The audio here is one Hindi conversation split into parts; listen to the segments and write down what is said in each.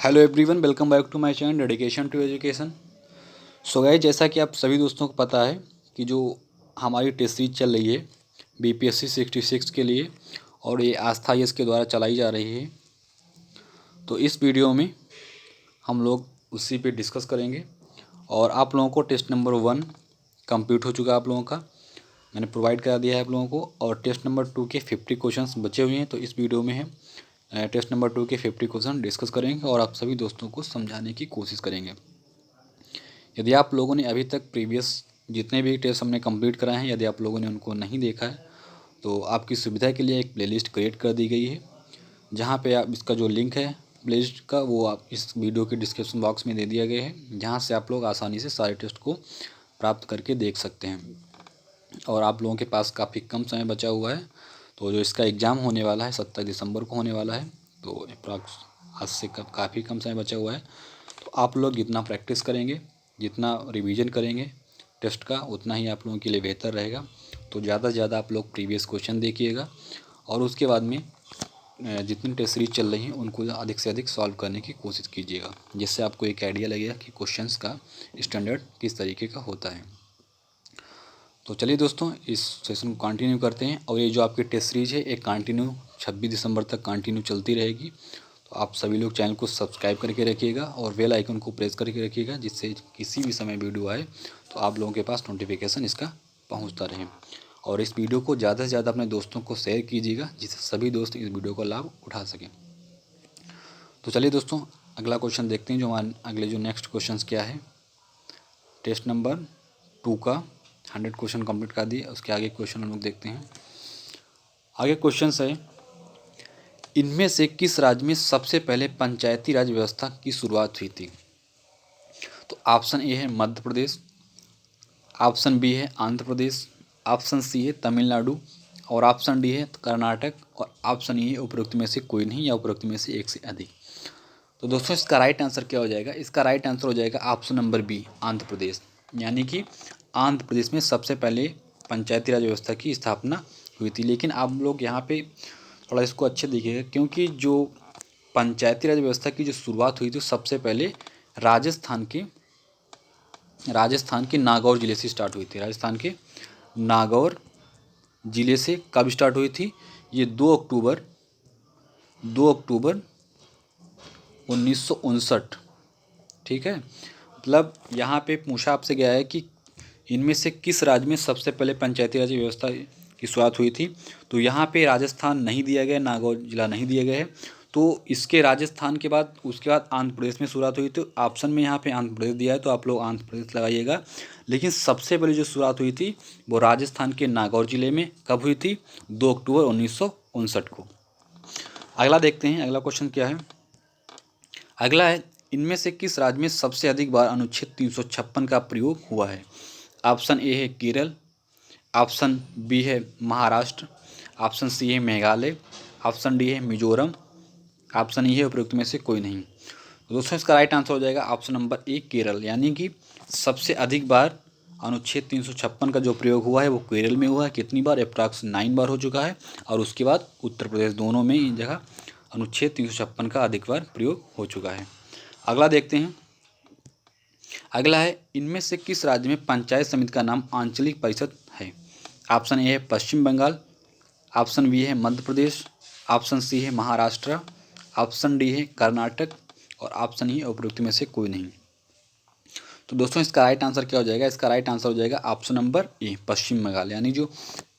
Hello everyone, welcome back to my channel dedication to education. So guys, जैसा कि आप सभी दोस्तों को पता है कि जो हमारी टेस्ट सीरीज चल रही है बीपीएससी 66 के लिए और ये आस्था यस के द्वारा चलाई जा रही है, तो इस वीडियो में हम लोग उसी पे डिस्कस करेंगे। और आप लोगों को टेस्ट नंबर 1 कंप्लीट हो चुका है, आप लोगों का मैंने प्रोवाइड करा दिया है आप लोगों को। और टेस्ट नंबर 2 के 50 क्वेश्चंस बचे हुए हैं, तो इस वीडियो में है टेस्ट नंबर 2 के 50 क्वेश्चन डिस्कस करेंगे और आप सभी दोस्तों को समझाने की कोशिश करेंगे। यदि आप लोगों ने अभी तक प्रीवियस जितने भी टेस्ट हमने कंप्लीट कराए हैं, यदि आप लोगों ने उनको नहीं देखा है तो आपकी सुविधा के लिए एक प्लेलिस्ट क्रिएट कर दी गई है, जहाँ पे आप इसका जो लिंक है प्लेलिस्ट का वो आप इस वीडियो के डिस्क्रिप्शन बॉक्स में दे दिया गया है, जहाँ से आप लोग आसानी से सारे टेस्ट को प्राप्त करके देख सकते हैं। और आप लोगों के पास काफ़ी कम समय बचा हुआ है, तो जो इसका एग्ज़ाम होने वाला है 27 दिसंबर को होने वाला है, तो अप्रॉक्स आज से काफ़ी कम समय बचा हुआ है। तो आप लोग जितना प्रैक्टिस करेंगे, जितना रिवीजन करेंगे टेस्ट का, उतना ही आप लोगों के लिए बेहतर रहेगा। तो ज़्यादा से ज़्यादा आप लोग प्रीवियस क्वेश्चन देखिएगा और उसके बाद में जितनी टेस्ट सीरीज चल रही हैं उनको अधिक से अधिक सॉल्व करने की कोशिश कीजिएगा, जिससे आपको एक आइडिया लगेगा कि क्वेश्चंस का स्टैंडर्ड किस तरीके का होता है। तो चलिए दोस्तों, इस सेशन को कंटिन्यू करते हैं। और ये जो आपकी टेस्ट सीरीज है एक कंटिन्यू 26 दिसंबर तक कंटिन्यू चलती रहेगी। तो आप सभी लोग चैनल को सब्सक्राइब करके रखिएगा और बेल आइकन को प्रेस करके रखिएगा, जिससे किसी भी समय वीडियो आए तो आप लोगों के पास नोटिफिकेशन इसका पहुंचता रहे। और इस वीडियो को ज़्यादा से ज़्यादा अपने दोस्तों को शेयर कीजिएगा, जिससे सभी दोस्त इस वीडियो का लाभ उठा सकें। तो चलिए दोस्तों, अगला क्वेश्चन देखते हैं। जो हमारे अगले जो नेक्स्ट क्वेश्चन क्या है, टेस्ट नंबर 2 का 100 क्वेश्चन कंप्लीट कर दिए, उसके आगे क्वेश्चन हम लोग देखते हैं। आगे क्वेश्चन है, इनमें से किस राज्य में सबसे पहले पंचायती राज व्यवस्था की शुरुआत हुई थी? तो ऑप्शन ए है मध्य प्रदेश, ऑप्शन बी है आंध्र प्रदेश, ऑप्शन सी है तमिलनाडु और ऑप्शन डी है कर्नाटक और ऑप्शन ई है उपरोक्त में से कोई नहीं या उपरोक्त में से एक से अधिक। तो दोस्तों, इसका राइट आंसर क्या हो जाएगा? इसका राइट आंसर हो जाएगा option number B, Andhra Pradesh. यानी कि आंध्र प्रदेश में सबसे पहले पंचायती राज व्यवस्था की स्थापना हुई थी। लेकिन आप लोग यहाँ पे थोड़ा इसको अच्छे देखिएगा, क्योंकि जो पंचायती राज व्यवस्था की जो शुरुआत हुई थी सबसे पहले राजस्थान के नागौर ज़िले से स्टार्ट हुई थी। राजस्थान के नागौर ज़िले से कब स्टार्ट हुई थी? ये 2 अक्टूबर 1959। ठीक है, मतलब यहाँ पे पूछा आपसे गया है कि इनमें से किस राज्य में सबसे पहले पंचायती राज व्यवस्था की शुरुआत हुई थी। तो यहाँ पे राजस्थान नहीं दिया गया, नागौर जिला नहीं दिया गया है। तो इसके राजस्थान के बाद उसके बाद आंध्र प्रदेश में शुरुआत हुई। तो ऑप्शन में यहाँ पे आंध्र प्रदेश दिया है, तो आप लोग आंध्र प्रदेश लगाइएगा। लेकिन सबसे पहले जो शुरुआत हुई थी वो राजस्थान के नागौर जिले में कब हुई थी? 2 अक्टूबर 1959 को। अगला देखते हैं, अगला क्वेश्चन क्या है। अगला है, इनमें से किस राज्य में सबसे अधिक बार अनुच्छेद 356 का प्रयोग हुआ है? ऑप्शन ए है केरल, ऑप्शन बी है महाराष्ट्र, ऑप्शन सी है मेघालय, ऑप्शन डी है मिजोरम, ऑप्शन ई है उपरोक्त में से कोई नहीं। तो दोस्तों, इसका राइट आंसर हो जाएगा ऑप्शन नंबर ए, केरल। यानी कि सबसे अधिक बार अनुच्छेद 356 का जो प्रयोग हुआ है वो केरल में हुआ है। कितनी बार? अप्रॉक्स 9 बार हो चुका है। और उसके बाद उत्तर प्रदेश, दोनों में इन जगह अनुच्छेद 356 का अधिक बार प्रयोग हो चुका है। अगला देखते हैं। अगला है, इनमें से किस राज्य में पंचायत समिति का नाम आंचलिक परिषद है? ऑप्शन ए है पश्चिम बंगाल, ऑप्शन बी है मध्य प्रदेश, ऑप्शन सी है महाराष्ट्र, ऑप्शन डी है कर्नाटक और ऑप्शन ई उपरोक्त में से कोई नहीं। तो दोस्तों, इसका राइट आंसर क्या हो जाएगा? इसका राइट आंसर हो जाएगा ऑप्शन नंबर ए, पश्चिम बंगाल। यानी जो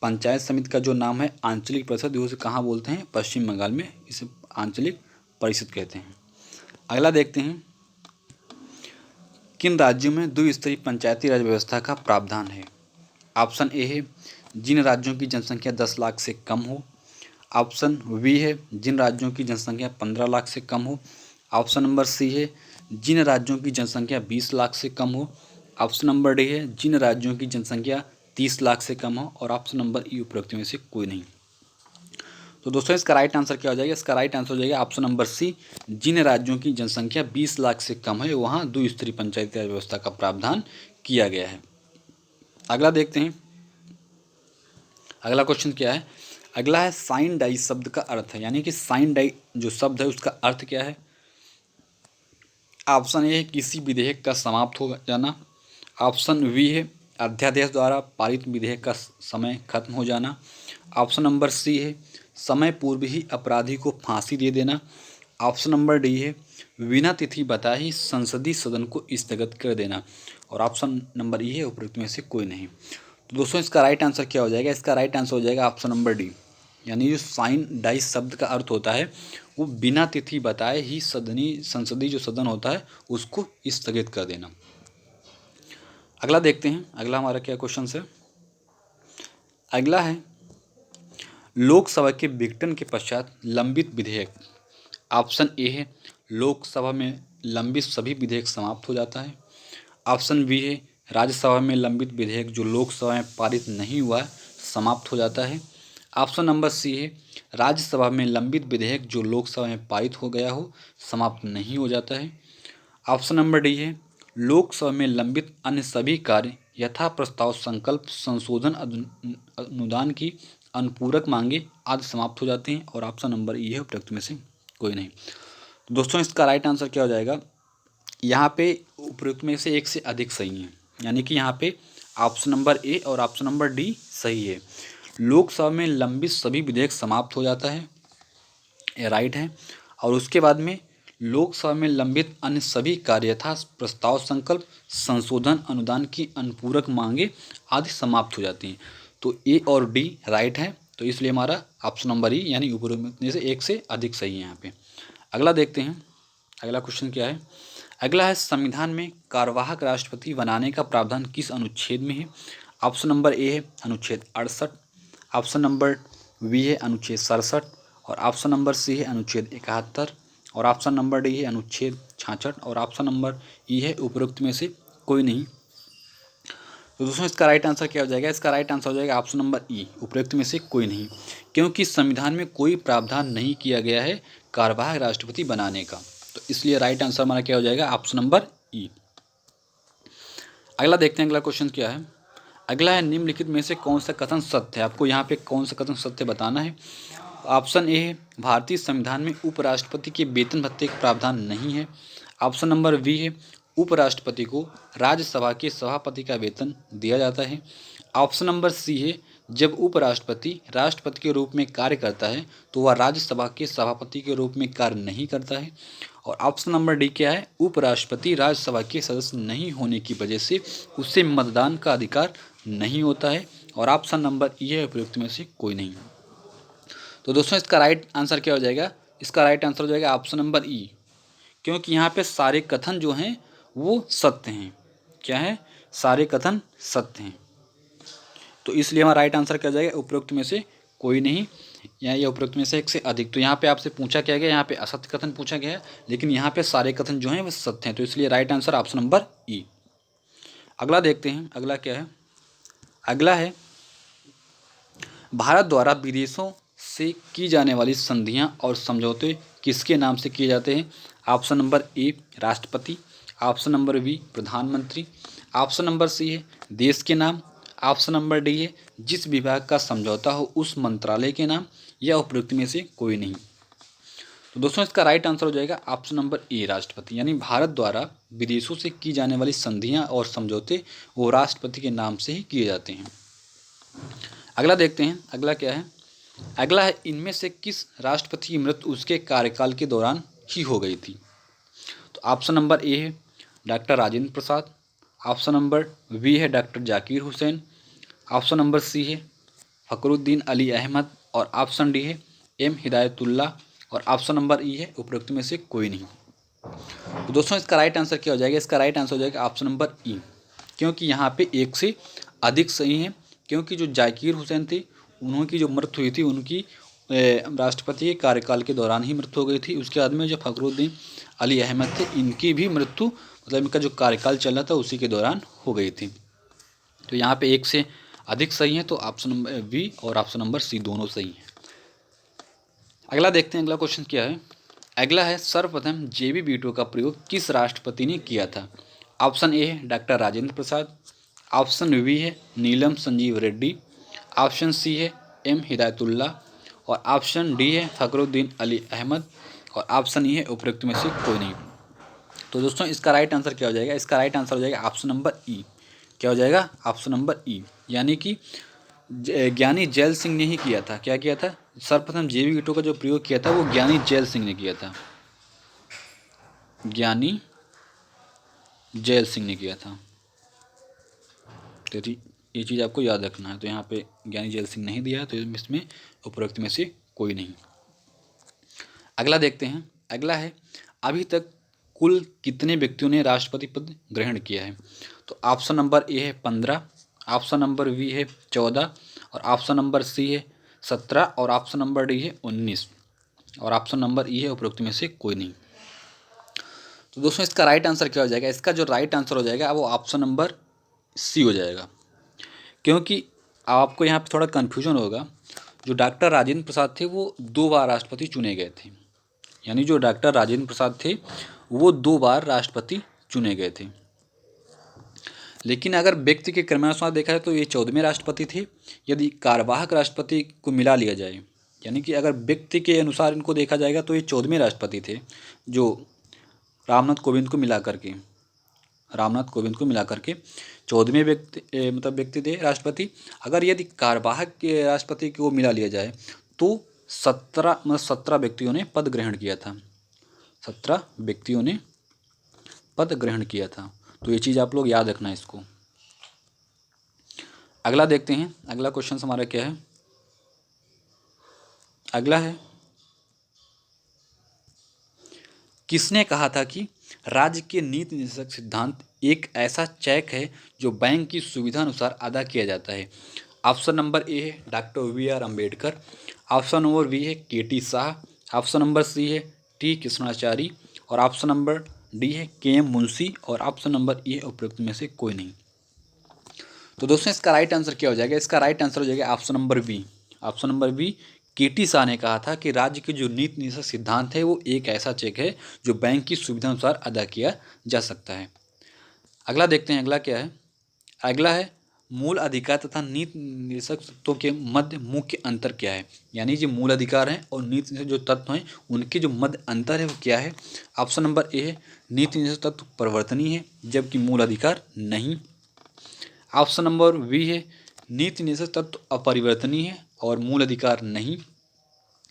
पंचायत समिति का जो नाम है आंचलिक परिषद, उसे कहाँ बोलते हैं? पश्चिम बंगाल में इसे आंचलिक परिषद कहते हैं। अगला देखते हैं, किन राज्यों में द्विस्तरीय पंचायती राज व्यवस्था का प्रावधान है? ऑप्शन ए है जिन राज्यों की जनसंख्या 10 लाख से कम हो, ऑप्शन बी है जिन राज्यों की जनसंख्या 15 लाख से कम हो, ऑप्शन नंबर सी है जिन राज्यों की जनसंख्या 20 लाख से कम हो, ऑप्शन नंबर डी है जिन राज्यों की जनसंख्या 30 लाख से कम हो और ऑप्शन नंबर ई उपरोक्त में से कोई नहीं। तो दोस्तों, इसका राइट आंसर क्या हो जाएगा? इसका राइट आंसर हो जाएगा ऑप्शन नंबर सी, जिन राज्यों की जनसंख्या 20 लाख से कम है वहाँ द्विस्तरीय पंचायती राज व्यवस्था का प्रावधान किया गया है। अगला देखते हैं, अगला क्वेश्चन क्या है। अगला है, साइन डाई शब्द का अर्थ है। यानी कि साइन डाई जो शब्द है उसका अर्थ क्या है? ऑप्शन ए है किसी विधेयक का समाप्त हो जाना। ऑप्शन बी है अध्यादेश द्वारा पारित विधेयक का समय खत्म हो जाना। ऑप्शन नंबर सी है समय पूर्व ही अपराधी को फांसी दे देना। ऑप्शन नंबर डी है बिना तिथि बताए ही संसदीय सदन को स्थगित कर देना। और ऑप्शन नंबर ई है उपरोक्त में से कोई नहीं। तो दोस्तों इसका राइट आंसर क्या हो जाएगा? इसका राइट आंसर हो जाएगा ऑप्शन नंबर डी, यानी जो साइन डाइस शब्द का अर्थ होता है वो बिना तिथि बताए ही संसदीय जो सदन होता है उसको स्थगित कर देना। अगला देखते हैं, अगला हमारा क्या क्वेश्चन है। अगला है लोकसभा के विघटन के पश्चात लंबित विधेयक। ऑप्शन ए है लोकसभा में लंबित सभी विधेयक समाप्त हो जाता है। ऑप्शन बी है राज्यसभा में लंबित विधेयक जो लोकसभा में पारित नहीं हुआ है समाप्त हो जाता है। ऑप्शन नंबर सी है राज्यसभा में लंबित विधेयक जो लोकसभा में पारित हो गया हो समाप्त नहीं हो जाता है। ऑप्शन नंबर डी है लोकसभा में लंबित अन्य सभी कार्य यथा प्रस्ताव संकल्प संशोधन अनुदान की अनुपूरक मांगे आदि समाप्त हो जाते हैं। और ऑप्शन नंबर ई है उपरोक्त में से कोई नहीं। तो दोस्तों इसका राइट आंसर क्या हो जाएगा? यहाँ पे उपरोक्त में से एक से अधिक सही है, यानी कि यहाँ पे ऑप्शन नंबर ए और ऑप्शन नंबर डी सही है। लोकसभा में लंबित सभी विधेयक समाप्त हो जाता है, ये राइट है। और उसके बाद में लोकसभा में लंबित अन्य सभी कार्य यथा प्रस्ताव संकल्प संशोधन अनुदान की अनुपूरक मांगे आदि समाप्त हो जाती हैं। तो ए और डी राइट है, तो इसलिए हमारा ऑप्शन नंबर ई यानी उपरोक्त में से एक से अधिक सही है यहाँ पे। अगला देखते हैं, अगला क्वेश्चन क्या है। अगला है संविधान में कार्यवाहक राष्ट्रपति बनाने का प्रावधान किस अनुच्छेद में है? ऑप्शन नंबर ए है अनुच्छेद 68। ऑप्शन नंबर बी है अनुच्छेद 67। और ऑप्शन नंबर सी है अनुच्छेद 71। और ऑप्शन नंबर डी है अनुच्छेद 66। और ऑप्शन नंबर ई है उपरोक्त में से कोई नहीं। तो दोस्तों इसका राइट आंसर क्या हो जाएगा? इसका राइट आंसर हो जाएगा ऑप्शन नंबर ई, उपरोक्त में से कोई नहीं, क्योंकि संविधान में कोई प्रावधान नहीं किया गया है कार्यवाहक राष्ट्रपति बनाने का। तो इसलिए राइट आंसर हमारा क्या हो जाएगा? ऑप्शन नंबर ई। अगला देखते हैं, अगला क्वेश्चन क्या है। अगला है निम्नलिखित में से कौन सा कथन सत्य है? आपको यहाँ पे कौन सा कथन सत्य बताना है। ऑप्शन ए है भारतीय संविधान में उपराष्ट्रपति के वेतन भत्ते का प्रावधान नहीं है। ऑप्शन नंबर बी है उपराष्ट्रपति को राज्यसभा के सभापति का वेतन दिया जाता है। ऑप्शन नंबर सी है जब उपराष्ट्रपति राष्ट्रपति के रूप में कार्य करता है तो वह राज्यसभा के सभापति के रूप में कार्य नहीं करता है। और ऑप्शन नंबर डी क्या है? उपराष्ट्रपति राज्यसभा के सदस्य नहीं होने की वजह से उसे मतदान का अधिकार नहीं होता है। और ऑप्शन नंबर ई है उपयुक्त में से कोई नहीं। तो दोस्तों इसका राइट आंसर क्या हो जाएगा? इसका राइट आंसर हो जाएगा ऑप्शन नंबर ई, क्योंकि यहाँ पे सारे कथन जो हैं वो सत्य हैं। क्या है? सारे कथन सत्य हैं। तो इसलिए हमारा राइट आंसर क्या हो जाएगा? उपरोक्त में से कोई नहीं या ये उपरोक्त में से एक से अधिक। तो यहाँ पे आपसे पूछा क्या गया? यहाँ पे असत्य कथन पूछा गया है, लेकिन यहाँ पे सारे कथन जो हैं वो सत्य हैं। तो इसलिए राइट आंसर ऑप्शन नंबर ई। अगला देखते हैं, अगला क्या है। अगला है भारत द्वारा विदेशों से की जाने वाली संधियां और समझौते किसके नाम से किए जाते हैं? ऑप्शन नंबर ए राष्ट्रपति। ऑप्शन नंबर बी प्रधानमंत्री। ऑप्शन नंबर सी है देश के नाम। ऑप्शन नंबर डी है जिस विभाग का समझौता हो उस मंत्रालय के नाम, या उपरोक्त में से कोई नहीं। तो दोस्तों इसका राइट आंसर हो जाएगा ऑप्शन नंबर ए राष्ट्रपति, यानी भारत द्वारा विदेशों से की जाने वाली संधियां और समझौते वो राष्ट्रपति के नाम से ही किए जाते हैं। अगला देखते हैं, अगला क्या है। अगला है इनमें से किस राष्ट्रपति की मृत्यु उसके कार्यकाल के दौरान ही हो गई थी? तो ऑप्शन नंबर ए है doctor Rajendra Prasad. Option number B है doctor Zakir Hussain. Option number C है फखरुद्दीन अली अहमद। और ऑप्शन डी है एम हिदायतुल्लाह। और ऑप्शन नंबर ई है उपरोक्त में से कोई नहीं। तो दोस्तों इसका राइट आंसर क्या हो जाएगा? इसका राइट आंसर हो जाएगा ऑप्शन नंबर ई, क्योंकि यहाँ पे एक से अधिक सही है। क्योंकि जो जाकिर हुसैन थे उन्होंने जो मृत्यु हुई थी उनकी राष्ट्रपति के कार्यकाल के दौरान ही मृत्यु हो गई थी। उसके बाद में जो फखरुद्दीन अली अहमद थे इनकी भी मृत्यु मतलब इनका जो कार्यकाल चल रहा था उसी के दौरान हो गई थी। तो यहाँ पे एक से अधिक सही है, तो ऑप्शन नंबर बी और ऑप्शन नंबर सी दोनों सही हैं। अगला देखते हैं, अगला क्वेश्चन क्या है। अगला है सर्वप्रथम जेबी वीटो का प्रयोग किस राष्ट्रपति ने किया था? ऑप्शन ए है doctor Rajendra Prasad. Option B है नीलम संजीव रेड्डी। ऑप्शन सी है एम हिदायतुल्लाह। और ऑप्शन डी है फखरुद्दीन अली अहमद। और ऑप्शन ई है उपरोक्त में से कोई नहीं। तो दोस्तों इसका राइट आंसर क्या हो जाएगा, इसका राइट आंसर हो जाएगा ऑप्शन नंबर ई। क्या हो जाएगा, ऑप्शन नंबर ई, यानी कि ज्ञानी जैल सिंह ने ही किया था। क्या किया था, सर्वप्रथम जैविक ईंटों का जो प्रयोग किया था वो ज्ञानी जैल सिंह ने किया था, ज्ञानी जैल सिंह ने किया था। तो ये चीज़ आपको याद रखना है। तो यहाँ पे ज्ञानी जैल सिंह नहीं दिया, तो इसमें उपरोक्त में से कोई नहीं। अगला देखते हैं, अगला है अभी तक कुल कितने व्यक्तियों ने राष्ट्रपति पद ग्रहण किया है। तो ऑप्शन नंबर ए है 15, ऑप्शन नंबर बी है 14, और ऑप्शन नंबर सी है 17, और ऑप्शन नंबर डी है 19, और ऑप्शन नंबर ई है उपरोक्त में से कोई नहीं। तो दोस्तों इसका राइट आंसर क्या हो जाएगा, इसका जो राइट आंसर हो जाएगा वो ऑप्शन नंबर सी हो जाएगा। क्योंकि आपको यहाँ पे थोड़ा कन्फ्यूजन होगा, जो डॉक्टर राजेंद्र प्रसाद थे वो 2 बार राष्ट्रपति चुने गए थे, यानी जो डॉक्टर राजेंद्र प्रसाद थे वो 2 बार राष्ट्रपति चुने गए थे। लेकिन अगर व्यक्ति के क्रमानुसार देखा जाए तो ये 14वें राष्ट्रपति थे। यदि कार्यवाहक राष्ट्रपति को मिला लिया जाए, यानी कि अगर व्यक्ति के अनुसार इनको देखा जाएगा तो ये 14वें राष्ट्रपति थे, जो रामनाथ कोविंद को मिला करके 14वें व्यक्ति थे राष्ट्रपति। अगर यदि कार्यवाहक के राष्ट्रपति को मिला लिया जाए तो 17 व्यक्तियों ने पद ग्रहण किया था, 17 व्यक्तियों ने पद ग्रहण किया था। तो ये चीज़ आप लोग याद रखना है इसको। अगला देखते हैं, अगला क्वेश्चन हमारा क्या है। अगला है, किसने कहा था कि राज्य के नीति निर्देशक सिद्धांत एक ऐसा चेक है जो बैंक की सुविधा अनुसार अदा किया जाता है। ऑप्शन नंबर ए है doctor V R. Ambedkar, option number B है K T. Shah, option number C है टी. कृष्णाचारी, और ऑप्शन नंबर डी है के.एम. मुंशी, और ऑप्शन नंबर ई है उपरोक्त में से कोई नहीं। तो दोस्तों इसका राइट आंसर क्या हो जाएगा, इसका राइट आंसर हो जाएगा option number B. Option number B, K T. Shah ने कहा था कि राज्य के जो नीति निर्देशक सिद्धांत है वो एक ऐसा चेक है जो बैंक की सुविधा अनुसार अदा किया जा सकता है। अगला देखते हैं, अगला क्या है। अगला है मूल अधिकार तथा नीति निर्देशक तत्वों के मध्य मुख्य अंतर क्या है, यानी जो मूल अधिकार हैं और नीति निर्देशक जो तत्व हैं उनके जो मध्य अंतर है वो क्या है। ऑप्शन नंबर ए है नीति निर्देशक तत्व परिवर्तनीय है जबकि मूल अधिकार नहीं। ऑप्शन नंबर बी है नीति निर्देशक तत्व अपरिवर्तनीय है और मूल अधिकार नहीं।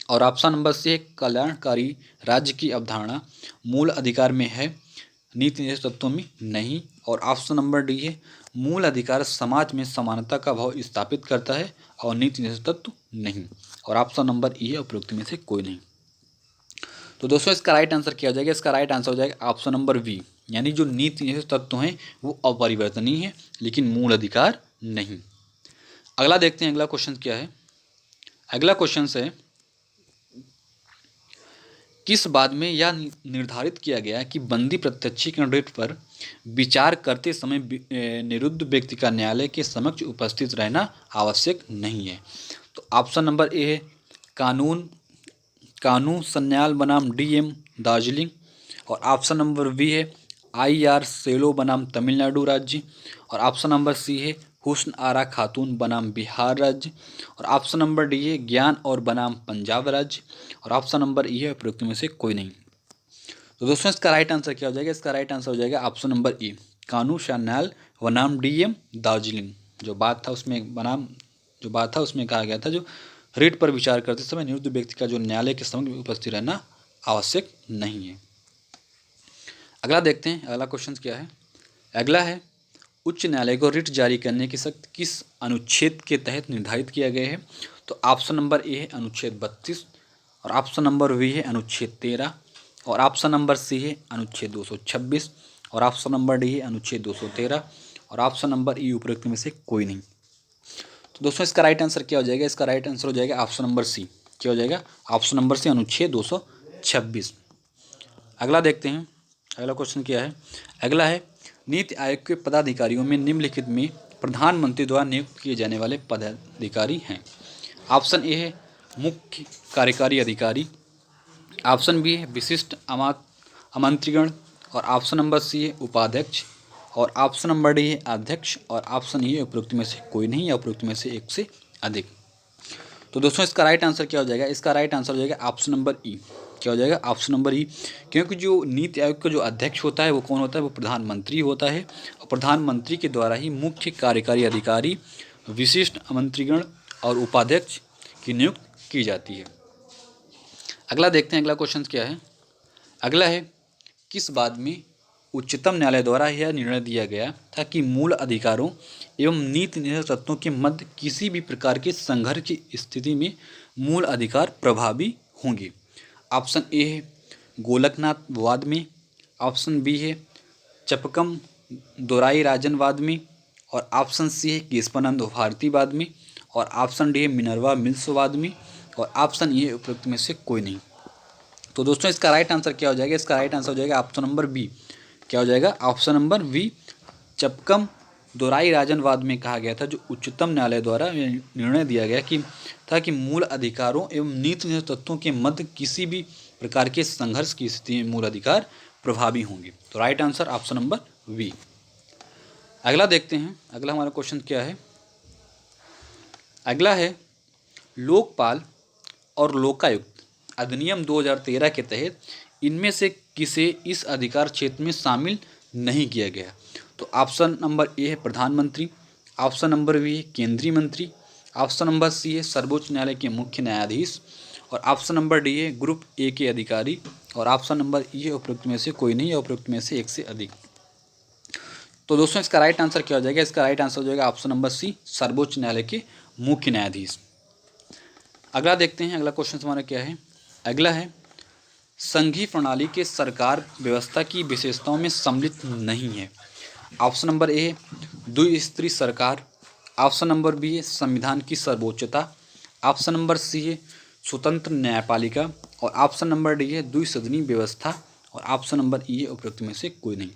और ऑप्शन नंबर सी है कल्याणकारी राज्य की अवधारणा मूल अधिकार में है, नीति निर्देशक तत्वों में नहीं। और ऑप्शन नंबर डी है मूल अधिकार समाज में समानता का भाव स्थापित करता है और नीति निर्देशक तत्व नहीं। और ऑप्शन नंबर ई है उपरोक्त में से कोई नहीं। तो दोस्तों इसका राइट आंसर क्या हो जाएगा, इसका राइट आंसर हो जाएगा ऑप्शन नंबर बी, यानी जो नीति निर्देशक तत्व हैं वो अपरिवर्तनीय है लेकिन मूल अधिकार नहीं। अगला देखते हैं, अगला क्वेश्चन क्या है। अगला क्वेश्चन है, किस बात में यह निर्धारित किया गया कि बंदी प्रत्यक्षीकरण रेट पर विचार करते समय निरुद्ध व्यक्ति का न्यायालय के समक्ष उपस्थित रहना आवश्यक नहीं है। तो ऑप्शन नंबर ए है कानून सन्याल बनाम डीएम दार्जिलिंग, और ऑप्शन नंबर बी है आई.आर. सेलो बनाम तमिलनाडु राज्य, और ऑप्शन नंबर सी है हुस्न आरा खातून बनाम बिहार राज्य, और ऑप्शन नंबर डी है ज्ञान और बनाम पंजाब राज्य, और ऑप्शन नंबर ई है उपरोक्त में से कोई नहीं। तो दोस्तों इसका राइट आंसर क्या हो जाएगा, इसका राइट आंसर हो जाएगा ऑप्शन नंबर ई, कानून सन्याल बनाम डीएम दार्जिलिंग। जो बात था उसमें कहा गया था जो रेट पर विचार करते समय निरुद्ध व्यक्ति का जो न्यायालय के समक्ष उपस्थित रहना आवश्यक नहीं है। अगला देखते हैं, अगला क्वेश्चन क्या है। अगला है उच्च न्यायालय को रिट जारी करने की शक्ति किस अनुच्छेद के तहत निर्धारित किया गया है। तो ऑप्शन नंबर ए है अनुच्छेद 32, और ऑप्शन नंबर बी है अनुच्छेद 13, और ऑप्शन नंबर सी है अनुच्छेद 226, और ऑप्शन नंबर डी है अनुच्छेद 213, और ऑप्शन नंबर ई उपरोक्त में से कोई नहीं। तो दोस्तों इसका राइट आंसर क्या हो जाएगा, इसका राइट आंसर हो जाएगा ऑप्शन नंबर सी। क्या हो जाएगा, ऑप्शन नंबर सी अनुच्छेद 226। अगला देखते हैं, अगला क्वेश्चन क्या है। अगला है नीति आयोग के पदाधिकारियों में निम्नलिखित में प्रधानमंत्री द्वारा नियुक्त किए जाने वाले पदाधिकारी हैं। ऑप्शन ए है मुख्य कार्यकारी अधिकारी, ऑप्शन बी है विशिष्ट आमंत्रिगण, और ऑप्शन नंबर सी है उपाध्यक्ष, और ऑप्शन नंबर डी है अध्यक्ष, और ऑप्शन ई है उपरोक्त में से कोई नहीं या उपरोक्त में से एक से अधिक। तो दोस्तों इसका राइट आंसर क्या हो जाएगा, इसका राइट आंसर हो जाएगा ऑप्शन नंबर ई। क्या हो जाएगा? ऑप्शन नंबर ई। क्योंकि जो नीति आयोग का जो अध्यक्ष होता है वो कौन होता है? वो प्रधानमंत्री होता है, और प्रधानमंत्री के द्वारा ही मुख्य कार्यकारी अधिकारी, विशिष्ट मंत्रीगण और उपाध्यक्ष की नियुक्ति की जाती है। अगला देखते हैं, अगला क्वेश्चन क्या है। अगला है, किस बात में उच्चतम न्यायालय द्वारा यह निर्णय दिया गया था कि मूल अधिकारों एवं नीति निर्धारक तत्वों के मध्य किसी भी प्रकार के संघर्ष की स्थिति में मूल अधिकार प्रभावी होंगे? ऑप्शन ए है गोलकनाथ में, ऑप्शन बी है चपकम दोराई राजनवाद में, और ऑप्शन सी है केशवानंद भारतीवाद में, और ऑप्शन डी है मिनर्वा मिल्सवाद में, और ऑप्शन ए उपरोक्त में से कोई नहीं। तो दोस्तों इसका राइट आंसर क्या हो जाएगा? इसका राइट आंसर हो जाएगा ऑप्शन नंबर बी। क्या हो जाएगा? ऑप्शन नंबर बी, चपकम दोराई राजनवाद में कहा गया था, जो उच्चतम न्यायालय द्वारा निर्णय दिया गया कि था कि मूल अधिकारों एवं नीति निर्धारक तत्वों के मध्य किसी भी प्रकार के संघर्ष की स्थिति में मूल अधिकार प्रभावी होंगे। तो right answer option number B. अगला देखते हैं, अगला हमारा क्वेश्चन क्या है। अगला है, लोकपाल और लोकायुक्त अधिनियम 2013 के तहत इनमें से किसे इस अधिकार क्षेत्र में शामिल नहीं किया गया? तो ऑप्शन नंबर ए है प्रधानमंत्री, ऑप्शन नंबर बी है केंद्रीय मंत्री, ऑप्शन नंबर सी है सर्वोच्च न्यायालय के मुख्य न्यायाधीश, और ऑप्शन नंबर डी है ग्रुप ए के अधिकारी, और ऑप्शन नंबर ई है उपरोक्त में से कोई नहीं, या उपरोक्त में से एक से अधिक। तो दोस्तों इसका राइट आंसर क्या हो जाएगा? इसका राइट आंसर हो जाएगा ऑप्शन नंबर सी, सर्वोच्च न्यायालय के मुख्य न्यायाधीश। अगला देखते हैं, अगला क्वेश्चन हमारा क्या है। अगला है, संघीय प्रणाली के सरकार व्यवस्था की विशेषताओं में सम्मिलित नहीं है। ऑप्शन नंबर ए है द्विस्तरीय सरकार, ऑप्शन नंबर बी है संविधान की सर्वोच्चता, ऑप्शन नंबर सी है स्वतंत्र न्यायपालिका, और ऑप्शन नंबर डी है द्विसदनीय व्यवस्था, और ऑप्शन नंबर ई है उपरोक्त में से कोई नहीं।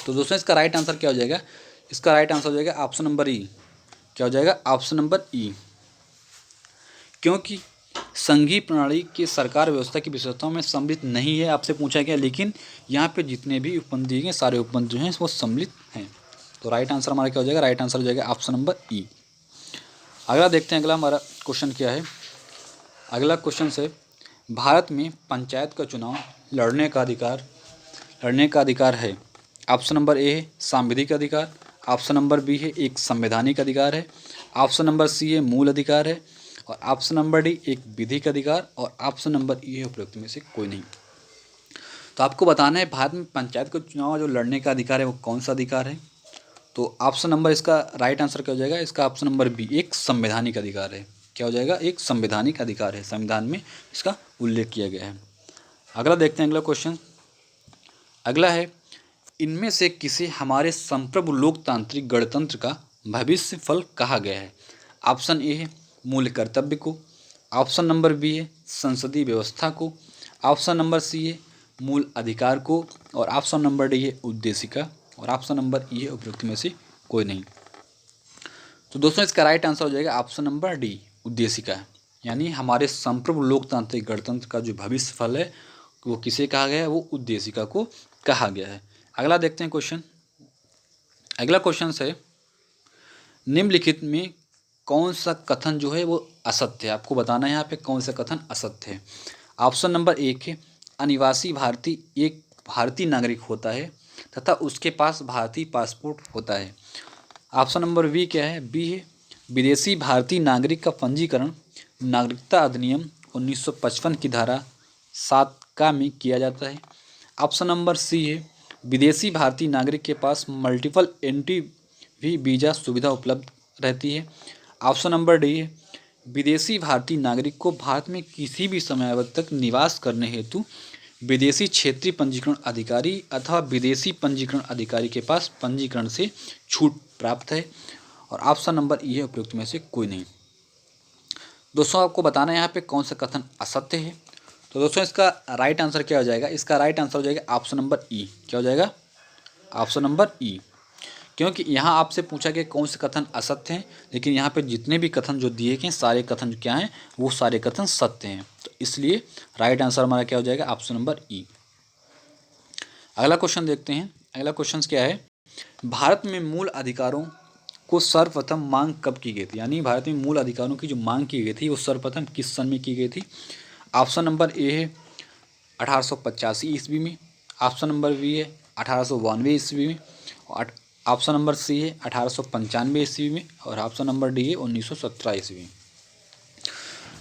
तो दोस्तों इसका राइट आंसर क्या हो जाएगा? इसका राइट आंसर हो जाएगा ऑप्शन नंबर ई। क्या हो जाएगा? ऑप्शन नंबर ई। क्योंकि संघीय प्रणाली के सरकार व्यवस्था की विशेषताओं में सम्मिलित नहीं है, आपसे पूछा गया, लेकिन यहाँ पे जितने भी उपबंध दिए गए सारे उपबंध जो हैं वो सम्मिलित हैं। तो राइट आंसर हमारा क्या हो जाएगा? राइट आंसर हो जाएगा ऑप्शन नंबर ई। अगला देखते हैं, अगला हमारा क्वेश्चन क्या है। अगला क्वेश्चन से, भारत में पंचायत का चुनाव लड़ने का अधिकार है। ऑप्शन नंबर ए है सांविधिक अधिकार, ऑप्शन नंबर बी है एक संवैधानिक अधिकार है, ऑप्शन नंबर सी है मूल अधिकार है, और ऑप्शन नंबर डी एक विधिक अधिकार, और ऑप्शन नंबर ई है उपरोक्त में से कोई नहीं। तो आपको बताना है भारत में पंचायत का चुनाव जो लड़ने का अधिकार है वो कौन सा अधिकार है। तो ऑप्शन नंबर, इसका राइट आंसर क्या हो जाएगा? इसका ऑप्शन नंबर बी, एक संवैधानिक अधिकार है। क्या हो जाएगा? एक संवैधानिक अधिकार है, संविधान में इसका उल्लेख किया गया है। अगला देखते हैं, अगला क्वेश्चन। अगला है, इनमें से किसे हमारे संप्रभु लोकतांत्रिक गणतंत्र का भविष्य फल कहा गया है? ऑप्शन ए है मूल कर्तव्य को, ऑप्शन नंबर बी है संसदीय व्यवस्था को, ऑप्शन नंबर सी है मूल अधिकार को, और ऑप्शन नंबर डी है उद्देशिका, और ऑप्शन नंबर ई है उपरोक्त में से कोई नहीं। तो दोस्तों इसका राइट आंसर हो जाएगा ऑप्शन नंबर डी, उद्देशिका। यानी हमारे संप्रभु लोकतांत्रिक गणतंत्र का जो भविष्य फल है वो किसे कहा गया है? वो उद्देशिका को कहा गया है। अगला देखते हैं क्वेश्चन। अगला क्वेश्चन है, निम्नलिखित में कौन सा कथन जो है वो असत्य है? आपको बताना है यहाँ पे कौन सा कथन असत्य है। ऑप्शन नंबर एक है अनिवासी भारतीय एक भारतीय नागरिक होता है तथा उसके पास भारतीय पासपोर्ट होता है। ऑप्शन नंबर बी क्या है? बी है विदेशी भारतीय नागरिक का पंजीकरण नागरिकता अधिनियम 1955 की धारा 7 का में किया जाता है। ऑप्शन नंबर सी है विदेशी भारतीय नागरिक के पास मल्टीपल एंट्री भी वीज़ा सुविधा उपलब्ध रहती है। ऑप्शन नंबर डी है विदेशी भारतीय नागरिक को भारत में किसी भी समयावधि तक निवास करने हेतु विदेशी क्षेत्रीय पंजीकरण अधिकारी अथवा विदेशी पंजीकरण अधिकारी के पास पंजीकरण से छूट प्राप्त है, और ऑप्शन नंबर ई है उपयुक्त में से कोई नहीं। दोस्तों आपको बताना है यहाँ पे कौन सा कथन असत्य है। तो दोस्तों इसका राइट आंसर क्या हो जाएगा? इसका राइट आंसर हो जाएगा ऑप्शन नंबर ई। क्या हो जाएगा? ऑप्शन नंबर ई। क्योंकि यहाँ आपसे पूछा गया कौन से कथन असत्य हैं, लेकिन यहाँ पे जितने भी कथन जो दिए गए सारे कथन क्या हैं? वो सारे कथन सत्य हैं। तो इसलिए राइट आंसर हमारा क्या हो जाएगा? ऑप्शन नंबर ई। अगला क्वेश्चन देखते हैं। अगला क्वेश्चन क्या है? भारत में मूल अधिकारों को सर्वप्रथम मांग कब की गई थी? यानी भारत में मूल अधिकारों की जो मांग की गई थी वो सर्वप्रथम किस सन में की गई थी? ऑप्शन नंबर ए है 1885 ईस्वी में। ऑप्शन नंबर बी है 1892 ईस्वी में। और ऑप्शन नंबर सी है 1895 ईस्वी में। और ऑप्शन नंबर डी है 1917 ईस्वी में।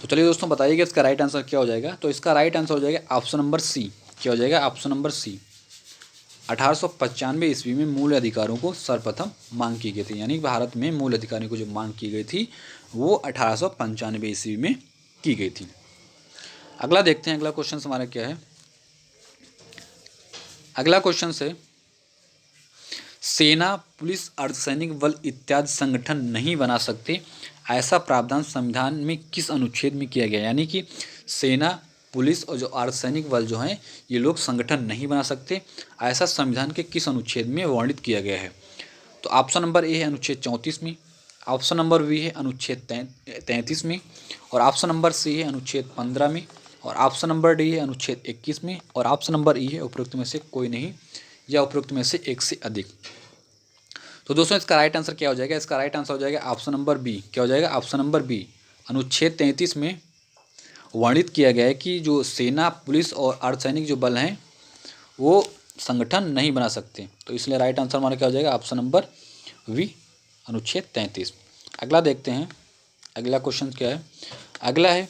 तो चलिए दोस्तों बताइएगा इसका राइट आंसर क्या हो जाएगा। तो इसका राइट आंसर हो जाएगा ऑप्शन नंबर सी। क्या हो जाएगा? ऑप्शन नंबर सी। 1895 ईस्वी में मूल अधिकारों को सर्वप्रथम मांग की गई थी, यानी भारत में मूल अधिकारों को जो मांग की गई थी वो 1895 ईस्वी में की गई थी। अगला देखते हैं, अगला क्वेश्चन हमारा क्या है। अगला क्वेश्चन है, सेना, पुलिस, अर्धसैनिक बल इत्यादि संगठन नहीं बना सकते, ऐसा प्रावधान संविधान में किस अनुच्छेद में किया गया? यानी कि सेना, पुलिस और जो अर्धसैनिक बल जो हैं ये लोग संगठन नहीं बना सकते, ऐसा संविधान के किस अनुच्छेद में वर्णित किया गया है? तो ऑप्शन नंबर ए है अनुच्छेद 34 में। ऑप्शन नंबर बी है अनुच्छेद 33 में। और ऑप्शन नंबर सी है अनुच्छेद 15 में। और ऑप्शन नंबर डी है अनुच्छेद 21 में। और ऑप्शन नंबर ई है उपरोक्त में से कोई नहीं या उपरोक्त में से एक से अधिक। तो दोस्तों इसका राइट आंसर क्या हो जाएगा? इसका राइट आंसर हो जाएगा ऑप्शन नंबर बी। क्या हो जाएगा? Option number B. अनुच्छेद 33 में वर्णित किया गया है कि जो सेना, पुलिस और अर्धसैनिक जो बल हैं वो संगठन नहीं बना सकते। तो इसलिए राइट आंसर हमारा क्या हो जाएगा? ऑप्शन नंबर वी, अनुच्छेद 33। अगला देखते हैं, अगला क्वेश्चन क्या है। अगला है,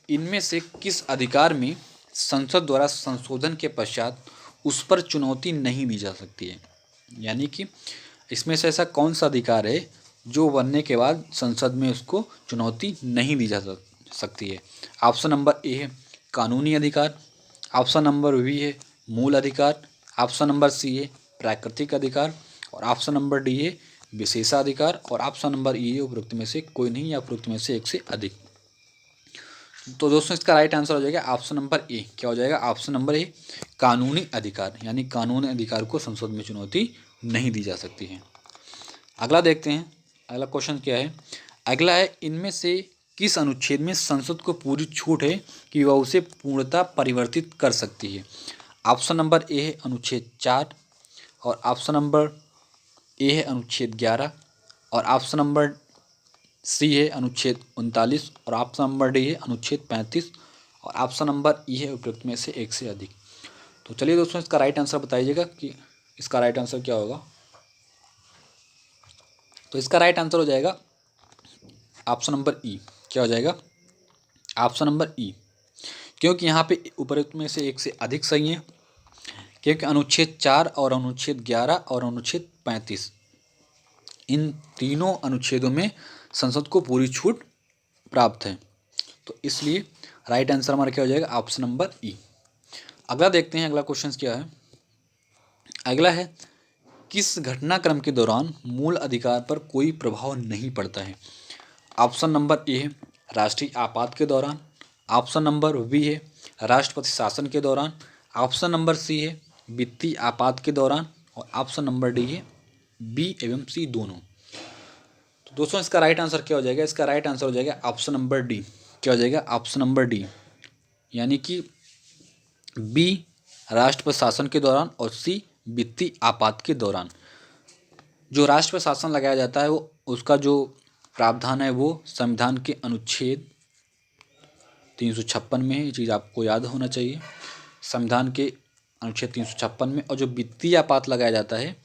इनमें से किस अधिकार में संसद द्वारा संशोधन के पश्चात उस पर चुनौती नहीं दी जा सकती है? यानी कि इसमें से ऐसा कौन सा अधिकार है जो बनने के बाद संसद में उसको चुनौती नहीं दी जा सकती है? ऑप्शन नंबर ए है कानूनी अधिकार। ऑप्शन नंबर बी है मूल अधिकार। ऑप्शन नंबर सी है प्राकृतिक अधिकार। और ऑप्शन नंबर डी है विशेषाधिकार। और ऑप्शन नंबर ई है उपरोक्त में से कोई नहीं या उपरोक्त में से एक से अधिक। तो दोस्तों इसका राइट आंसर हो जाएगा ऑप्शन नंबर ए। क्या हो जाएगा? ऑप्शन नंबर ए कानूनी अधिकार, यानी कानूनी अधिकार को संसद में चुनौती नहीं दी जा सकती है। अगला देखते हैं, अगला क्वेश्चन क्या है। अगला है, इनमें से किस अनुच्छेद में संसद को पूरी छूट है कि वह उसे पूर्णतः परिवर्तित कर सकती है? ऑप्शन नंबर ए है अनुच्छेद 4। और ऑप्शन नंबर ए है अनुच्छेद 11। और ऑप्शन नंबर सी है अनुच्छेद 39। और ऑप्शन नंबर डी है अनुच्छेद 35। और ऑप्शन नंबर ई है उपयुक्त में से एक से अधिक। तो चलिए दोस्तों इसका राइट आंसर बताइएगा कि इसका राइट आंसर क्या होगा। तो इसका राइट आंसर हो जाएगा ऑप्शन नंबर ई। क्या हो जाएगा? ऑप्शन नंबर ई, क्योंकि यहाँ पे उपरोक्त में से एक से अधिक सही है, क्योंकि अनुच्छेद 4 और अनुच्छेद 11 और अनुच्छेद 35 इन तीनों अनुच्छेदों में संसद को पूरी छूट प्राप्त है। तो इसलिए राइट आंसर हमारा क्या हो जाएगा? ऑप्शन नंबर ई। अगला देखते हैं, अगला क्वेश्चन क्या है। अगला है, किस घटनाक्रम के दौरान मूल अधिकार पर कोई प्रभाव नहीं पड़ता है? ऑप्शन नंबर ए है राष्ट्रीय आपात के दौरान। ऑप्शन नंबर बी है राष्ट्रपति शासन के दौरान। ऑप्शन नंबर सी है वित्तीय आपात के दौरान। और ऑप्शन नंबर डी है बी एवं सी दोनों। तो दोस्तों इसका राइट आंसर क्या हो जाएगा? इसका राइट आंसर हो जाएगा ऑप्शन नंबर डी। क्या हो जाएगा? ऑप्शन नंबर डी, यानी कि बी राष्ट्रपति शासन के दौरान और सी वित्तीय आपात के दौरान। जो राष्ट्रपति शासन लगाया जाता है वो उसका जो प्रावधान है वो संविधान के अनुच्छेद 356 में है। ये चीज़ आपको याद होना चाहिए, संविधान के अनुच्छेद 356 में। और जो वित्तीय आपात लगाया जाता है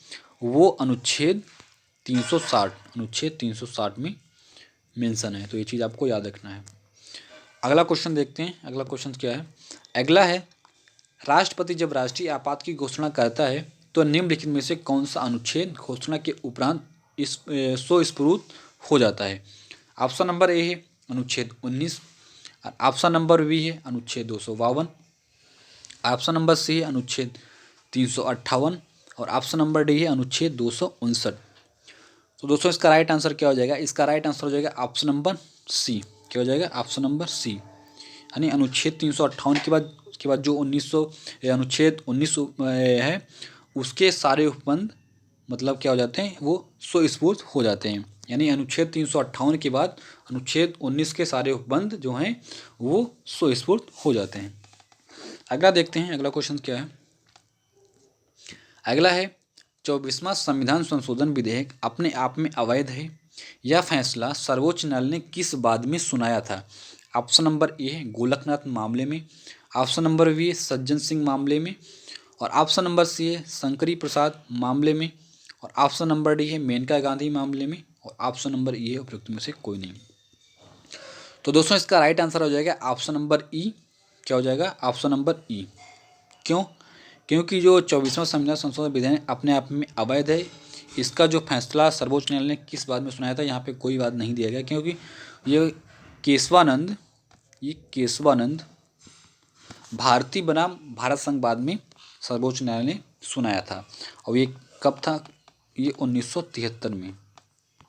वो अनुच्छेद 360 में मेंशन है। तो ये चीज़ आपको याद रखना है। अगला क्वेश्चन देखते हैं, अगला क्वेश्चन क्या है। अगला है, राष्ट्रपति जब राष्ट्रीय आपात की घोषणा करता है तो निम्नलिखित में से कौन सा अनुच्छेद घोषणा के उपरांत स्वस्फुरित हो जाता है? ऑप्शन नंबर ए है अनुच्छेद 19। ऑप्शन नंबर बी है अनुच्छेद 252। ऑप्शन नंबर सी है अनुच्छेद 358। और ऑप्शन नंबर डी है अनुच्छेद 259। तो दोस्तों इसका राइट आंसर क्या हो जाएगा? इसका राइट आंसर हो जाएगा ऑप्शन नंबर सी। क्या हो जाएगा? ऑप्शन नंबर सी, यानी अनुच्छेद 358 के बाद जो अनुच्छेद 19 है उसके सारे उपबंध मतलब क्या हो जाते हैं? वो स्वस्फुरित हो जाते हैं। यानी अनुच्छेद 358 के बाद अनुच्छेद 19 के सारे उपबंध जो हैं वो स्वस्फुरित हो जाते हैं। अगला देखते हैं, अगला क्वेश्चन क्या है। अगला है, 24वां संविधान संशोधन विधेयक अपने आप में अवैध है। यह फैसला सर्वोच्च न्यायालय ने किस बाद में सुनाया था? ऑप्शन नंबर ए है गोलकनाथ मामले में। ऑप्शन नंबर बी है सज्जन सिंह मामले में, और ऑप्शन नंबर सी है शंकरी प्रसाद मामले में, और ऑप्शन नंबर डी है मेनका गांधी मामले में, और ऑप्शन नंबर ई है उपयुक्त में से कोई नहीं। तो दोस्तों इसका राइट आंसर हो जाएगा ऑप्शन नंबर ई। क्या हो जाएगा? ऑप्शन नंबर ई। क्यों? क्योंकि जो 24वां संविधान संशोधन विधेयक अपने आप में अवैध है। इसका जो फैसला सर्वोच्च न्यायालय ने किस बात में सुनाया था, यहाँ पे कोई बात नहीं दिया गया, क्योंकि ये केशवानंद भारतीय बनाम भारत संघ बाद में सर्वोच्च न्यायालय ने सुनाया था। और ये कब था? ये 1973 में।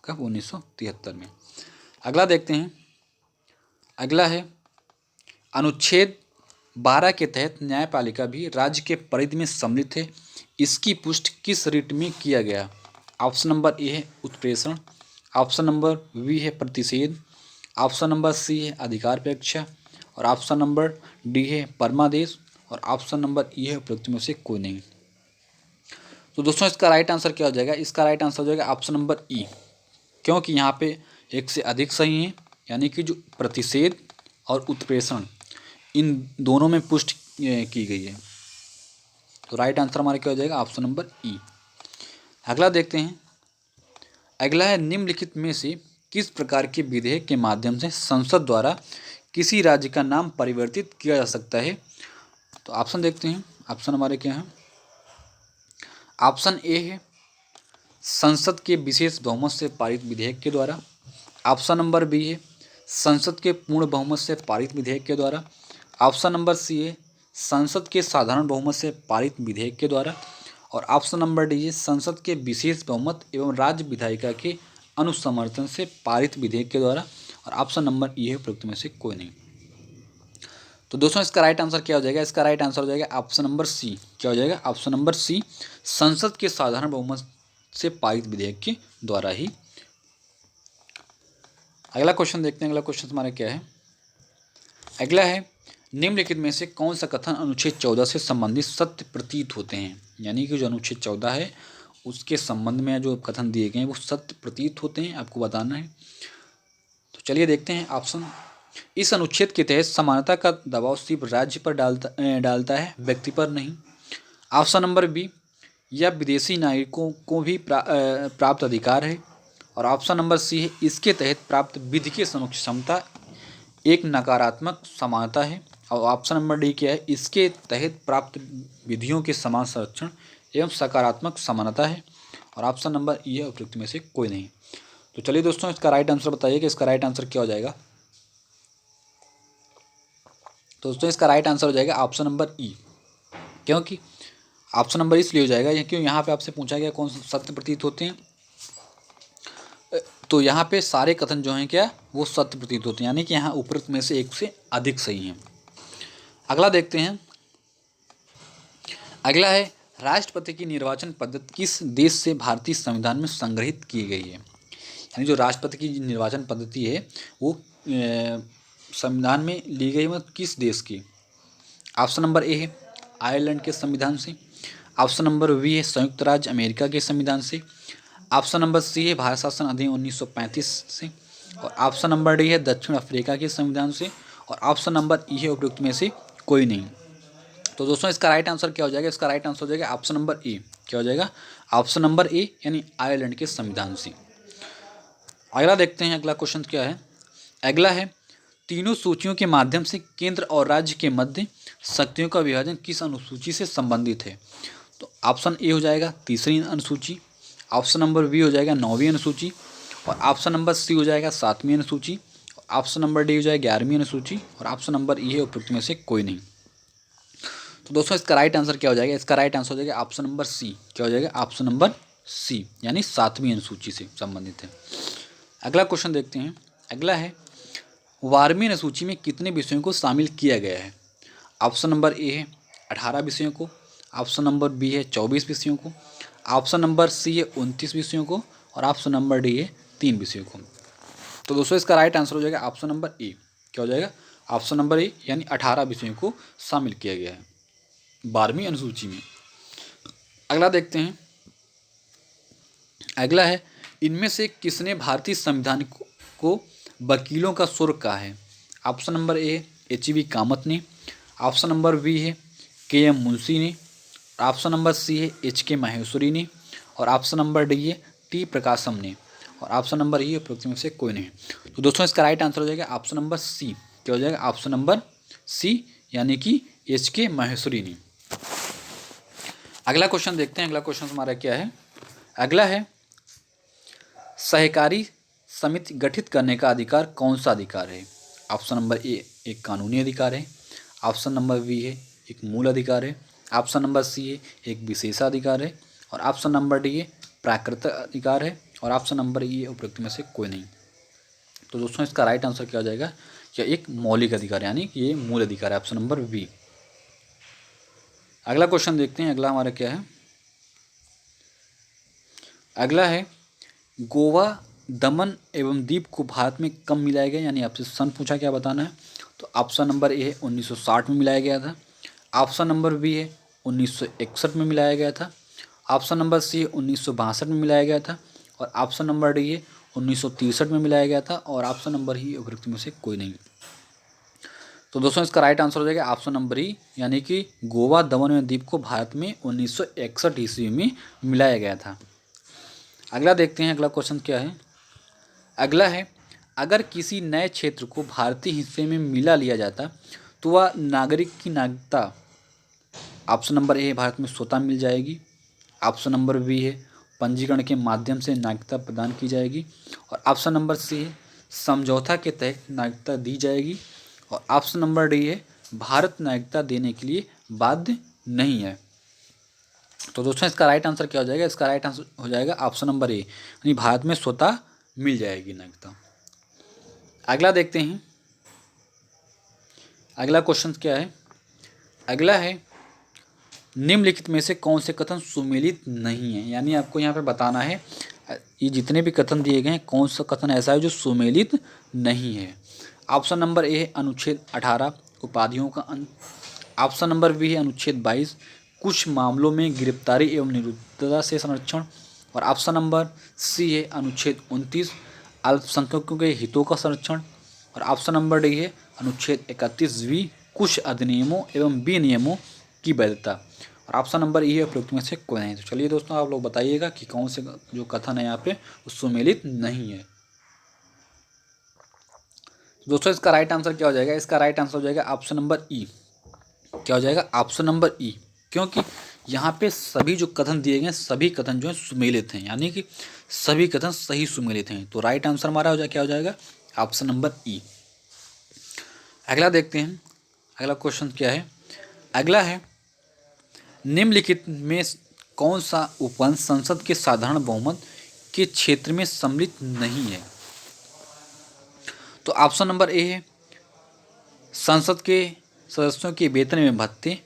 कब? 1973 में। अगला देखते हैं। अगला है अनुच्छेद 12 के तहत न्यायपालिका भी राज्य के परिधि में सम्मिलित है। इसकी पुष्टि किस रिट में किया गया? ऑप्शन नंबर ए है उत्प्रेषण, ऑप्शन नंबर बी है प्रतिषेध, ऑप्शन नंबर सी है अधिकारपेक्षा, और ऑप्शन नंबर डी है परमादेश, और ऑप्शन नंबर ई है उपयुक्त में से कोई नहीं। तो दोस्तों इसका राइट आंसर क्या हो जाएगा? इसका राइट आंसर हो जाएगा ऑप्शन नंबर ई, क्योंकि यहाँ पे एक से अधिक सही है, यानी कि जो प्रतिषेध और उत्प्रेषण इन दोनों में पुष्टि की गई है। तो राइट आंसर हमारा क्या हो जाएगा? ऑप्शन नंबर ई। अगला देखते हैं। अगला है निम्नलिखित में से किस प्रकार के विधेयक के माध्यम से संसद द्वारा किसी राज्य का नाम परिवर्तित किया जा सकता है? तो ऑप्शन देखते हैं। ऑप्शन हमारे क्या हैं? ऑप्शन ए है संसद के विशेष बहुमत से पारित विधेयक के द्वारा, ऑप्शन नंबर बी है संसद के पूर्ण बहुमत से पारित विधेयक के द्वारा, ऑप्शन नंबर सी है संसद के साधारण बहुमत से पारित विधेयक के द्वारा, और ऑप्शन नंबर डी है संसद के विशेष बहुमत एवं राज्य विधायिका के अनुसमर्थन से पारित विधेयक के द्वारा, और ऑप्शन नंबर ई है उपयुक्त में से कोई नहीं। तो दोस्तों इसका राइट आंसर क्या हो जाएगा? इसका राइट आंसर हो जाएगा ऑप्शन नंबर सी। क्या हो जाएगा? ऑप्शन नंबर सी, संसद के साधारण बहुमत से पारित विधेयक के द्वारा ही। अगला क्वेश्चन देखते हैं। अगला क्वेश्चन हमारा क्या है? अगला है निम्नलिखित में से कौन सा कथन अनुच्छेद 14 से संबंधित सत्य प्रतीत होते हैं? यानी कि जो अनुच्छेद 14 है उसके संबंध में जो कथन दिए गए हैं वो सत्य प्रतीत होते हैं, आपको बताना है। तो चलिए देखते हैं ऑप्शन। इस अनुच्छेद के तहत समानता का दबाव सिर्फ राज्य पर डालता है, व्यक्ति पर नहीं। ऑप्शन नंबर बी, यह विदेशी नागरिकों को भी प्राप्त अधिकार है, और ऑप्शन नंबर सी है इसके तहत प्राप्त विधि के समक्ष क्षमता एक नकारात्मक समानता है, और ऑप्शन नंबर डी क्या है? इसके तहत प्राप्त विधियों के समान संरक्षण एवं सकारात्मक समानता है, और ऑप्शन नंबर ई है उपयुक्त में से कोई नहीं। तो चलिए दोस्तों इसका राइट आंसर बताइए कि इसका राइट आंसर क्या हो जाएगा। दोस्तों इसका राइट आंसर हो जाएगा ऑप्शन नंबर ई, क्योंकि ऑप्शन नंबर इसलिए हो जाएगा क्यों यहाँ पे आपसे पूछा गया कौन सत्य प्रतीत होते हैं, तो यहाँ पे सारे कथन जो हैं क्या वो सत्य प्रतीत होते हैं, यानी कि यहाँ उपरोक्त में से एक से अधिक सही हैं। अगला देखते हैं। अगला है राष्ट्रपति की निर्वाचन पद्धति किस देश से भारतीय संविधान में संग्रहित की गई है? यानी जो राष्ट्रपति की निर्वाचन पद्धति है वो संविधान में ली गई है किस देश की? ऑप्शन नंबर ए है आयरलैंड के संविधान से, ऑप्शन नंबर बी है संयुक्त राज्य अमेरिका के संविधान से, ऑप्शन नंबर सी है भारत शासन अधिनियम 1935 से, और ऑप्शन नंबर डी है दक्षिण अफ्रीका के संविधान से, और ऑप्शन नंबर ई है उपयुक्त में से कोई नहीं। तो दोस्तों इसका राइट आंसर क्या हो जाएगा? इसका राइट आंसर हो जाएगा ऑप्शन नंबर ए। क्या हो जाएगा? ऑप्शन नंबर ए, यानी आयरलैंड के संविधान से। अगला देखते हैं। अगला क्वेश्चन क्या है? अगला है तीनों सूचियों के माध्यम से केंद्र और राज्य के मध्य शक्तियों का विभाजन किस अनुसूची से संबंधित है? तो ऑप्शन ए हो जाएगा तीसरी अनुसूची, ऑप्शन नंबर बी हो जाएगा 9वीं अनुसूची, और ऑप्शन नंबर सी हो जाएगा 7वीं अनुसूची, ऑप्शन नंबर डी हो जाएगा 11वीं अनुसूची, और ऑप्शन नंबर ई है उपयुक्त में से कोई नहीं। तो दोस्तों इसका राइट आंसर क्या हो जाएगा? इसका राइट आंसर हो जाएगा ऑप्शन नंबर सी। क्या हो जाएगा? ऑप्शन नंबर सी, यानी 7वीं अनुसूची से संबंधित है। अगला क्वेश्चन देखते हैं। अगला है 12वीं अनुसूची में कितने विषयों को शामिल किया गया है? ऑप्शन नंबर ए है 18 विषयों को, ऑप्शन नंबर बी है 24 विषयों को, ऑप्शन नंबर सी है 29 विषयों को, और ऑप्शन नंबर डी है 3 विषयों को। तो दोस्तों इसका राइट आंसर हो जाएगा ऑप्शन नंबर ए। क्या हो जाएगा? ऑप्शन नंबर ए, यानी 18 विषयों को शामिल किया गया है 12वीं अनुसूची में। अगला देखते हैं। अगला है इनमें से किसने भारतीय संविधान को वकीलों का स्वर कहा है? Option number A H V. Kamath ने, ऑप्शन नंबर बी है के.एम. मुंशी ने, ऑप्शन नंबर सी है एच.के. माहेश्वरी ने, और ऑप्शन नंबर डी है टी प्रकाशम ने, और ऑप्शन नंबर ई उपरोक्त में से कोई नहीं। तो दोस्तों इसका राइट आंसर हो जाएगा ऑप्शन नंबर सी। क्या हो जाएगा? ऑप्शन नंबर सी, यानी कि एच.के. माहेश्वरी ने। अगला क्वेश्चन देखते हैं। अगला क्वेश्चन हमारा क्या है? अगला है सहकारी समिति गठित करने का अधिकार कौन सा अधिकार है? ऑप्शन नंबर ए एक कानूनी अधिकार है, ऑप्शन नंबर बी है एक मूल अधिकार है, ऑप्शन नंबर सी है एक विशेषाधिकार है, और ऑप्शन नंबर डी है प्राकृतिक अधिकार है, और ऑप्शन नंबर ई है उपरोक्त में से कोई नहीं। तो दोस्तों इसका राइट आंसर क्या हो जाएगा? या एक मौलिक अधिकार, यानी कि ये मूल अधिकार है, ऑप्शन नंबर बी। अगला क्वेश्चन देखते हैं। अगला हमारा क्या है? अगला है गोवा, दमन एवं दीप को भारत में कब मिलाया गया, यानी आपसे सन पूछा, क्या बताना है। तो ऑप्शन नंबर ए है 1960 में मिलाया गया था, ऑप्शन नंबर बी है 1961 में मिलाया गया था, ऑप्शन नंबर सी है 1962 में मिलाया गया था, और ऑप्शन नंबर डी है 1963 में मिलाया गया था, और ऑप्शन नंबर ही उपरोक्त में से कोई नहीं। तो दोस्तों इसका राइट आंसर हो जाएगा ऑप्शन नंबर ई, यानी कि गोवा, दमन एवं दीप को भारत में 1961 ईस्वी में मिलाया गया था। अगला देखते हैं। अगला क्वेश्चन क्या है? अगला है अगर किसी नए क्षेत्र को भारतीय हिस्से में मिला लिया जाता तो वह नागरिक की नागरिकता, ऑप्शन नंबर ए भारत में स्वतः मिल जाएगी, ऑप्शन नंबर बी है पंजीकरण के माध्यम से नागरिकता प्रदान की जाएगी, और ऑप्शन नंबर सी है समझौता के तहत नागरिकता दी जाएगी, और ऑप्शन नंबर डी है भारत नागरिकता देने के लिए बाध्य नहीं है। तो दोस्तों इसका राइट आंसर क्या हो जाएगा? इसका राइट आंसर हो जाएगा ऑप्शन नंबर ए, यानी भारत में स्वतः मिल जाएगी नागरिकता। अगला देखते हैं। अगला क्वेश्चन क्या है? अगला है निम्नलिखित में से कौन से कथन सुमेलित नहीं है, यानी आपको यहाँ पे बताना है ये जितने भी कथन दिए गए हैं कौन सा कथन ऐसा है जो सुमेलित नहीं है। ऑप्शन नंबर ए है अनुच्छेद 18 उपाधियों का अंत, ऑप्शन नंबर बी है अनुच्छेद 22 कुछ मामलों में गिरफ्तारी एवं निरुद्धता से संरक्षण, और ऑप्शन नंबर सी है अनुच्छेद 29 अल्पसंख्यकों के हितों का संरक्षण, और ऑप्शन नंबर डी है अनुच्छेद 31 कुछ अधिनियमों एवं विनियमों की वैधता, और ऑप्शन नंबर ई है उपरोक्त में से कोई नहीं। तो चलिए दोस्तों आप लोग बताइएगा कि कौन से जो कथन है यहाँ पे वो सुमेलित नहीं है। दोस्तों इसका राइट आंसर क्या हो जाएगा? इसका राइट आंसर हो जाएगा ऑप्शन नंबर ई। क्या हो जाएगा? ऑप्शन नंबर ई, क्योंकि यहाँ पे सभी जो कथन दिए गए सभी कथन जो है सुमेलित हैं, यानी कि सभी कथन सही सुमेलित हैं। तो राइट आंसर हमारा क्या हो जाएगा? ऑप्शन नंबर ई। अगला देखते हैं। अगला क्वेश्चन क्या है? अगला है निम्नलिखित में कौन सा उपवन संसद के साधारण बहुमत के क्षेत्र में सम्मिलित नहीं है। तो ऑप्शन नंबर ए है संसद के सदस्यों के वेतन एवं भत्ते,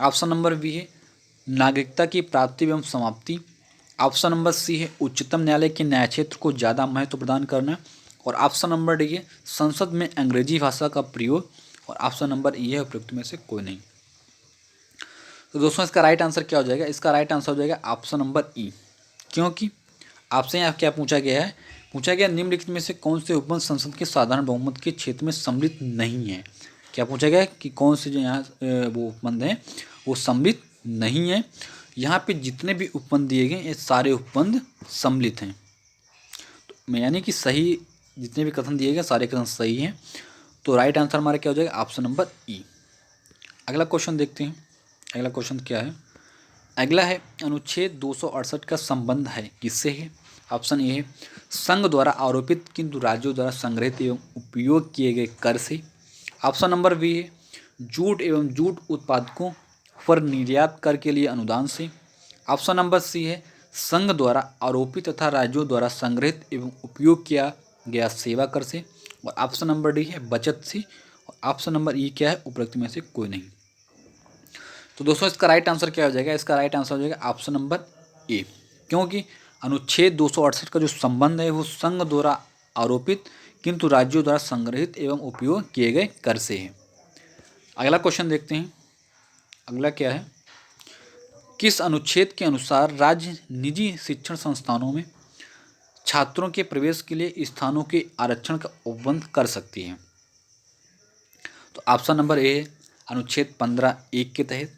ऑप्शन नंबर बी है नागरिकता की प्राप्ति एवं समाप्ति, ऑप्शन नंबर सी है उच्चतम न्यायालय के न्याय क्षेत्र को ज़्यादा महत्व प्रदान करना, और ऑप्शन नंबर डी है संसद में अंग्रेजी भाषा का प्रयोग, और ऑप्शन नंबर ई है उपयुक्त में से कोई नहीं। तो दोस्तों इसका राइट आंसर क्या हो जाएगा? इसका राइट आंसर हो जाएगा ऑप्शन नंबर ई, क्योंकि आपसे यहाँ क्या पूछा गया है? पूछा गया निम्नलिखित में से कौन से उपवन संसद के साधारण बहुमत के क्षेत्र में सम्मिलित नहीं है। क्या पूछा गया कि कौन से जो यहाँ वो उपबंध हैं वो सम्मिलित नहीं है। यहाँ पे जितने भी उपबंध दिए गए ये सारे उपबंध सम्मिलित हैं, तो यानी कि सही जितने भी कथन दिए गए सारे कथन सही हैं। तो राइट आंसर हमारा क्या हो जाएगा? ऑप्शन नंबर ई। अगला क्वेश्चन देखते हैं। अगला क्वेश्चन क्या है? अगला है अनुच्छेद 268 का संबंध है किससे है। ऑप्शन ए है संघ द्वारा आरोपित किंतु राज्यों द्वारा संग्रहित एवं उपयोग किए गए कर से, ऑप्शन नंबर बी है जूट एवं जूट उत्पादकों पर निर्यात कर के लिए अनुदान से, ऑप्शन नंबर सी है संघ द्वारा आरोपित तथा राज्यों द्वारा संग्रहित एवं उपयोग किया गया सेवा कर से, और ऑप्शन नंबर डी है बचत से, और ऑप्शन नंबर ई क्या है? उपरोक्त में से कोई नहीं। तो दोस्तों इसका राइट आंसर क्या हो जाएगा? इसका राइट आंसर हो जाएगा ऑप्शन नंबर ए, क्योंकि अनुच्छेद 268 का जो संबंध है वो संघ द्वारा आरोपित किंतु राज्यों द्वारा संग्रहित एवं उपयोग किए गए कर से है। अगला क्वेश्चन देखते हैं। अगला क्या है? किस अनुच्छेद के अनुसार राज्य निजी शिक्षण संस्थानों में छात्रों के प्रवेश के लिए स्थानों के आरक्षण का उपबंध कर सकती है। तो ऑप्शन नंबर ए है अनुच्छेद 15(1) के तहत,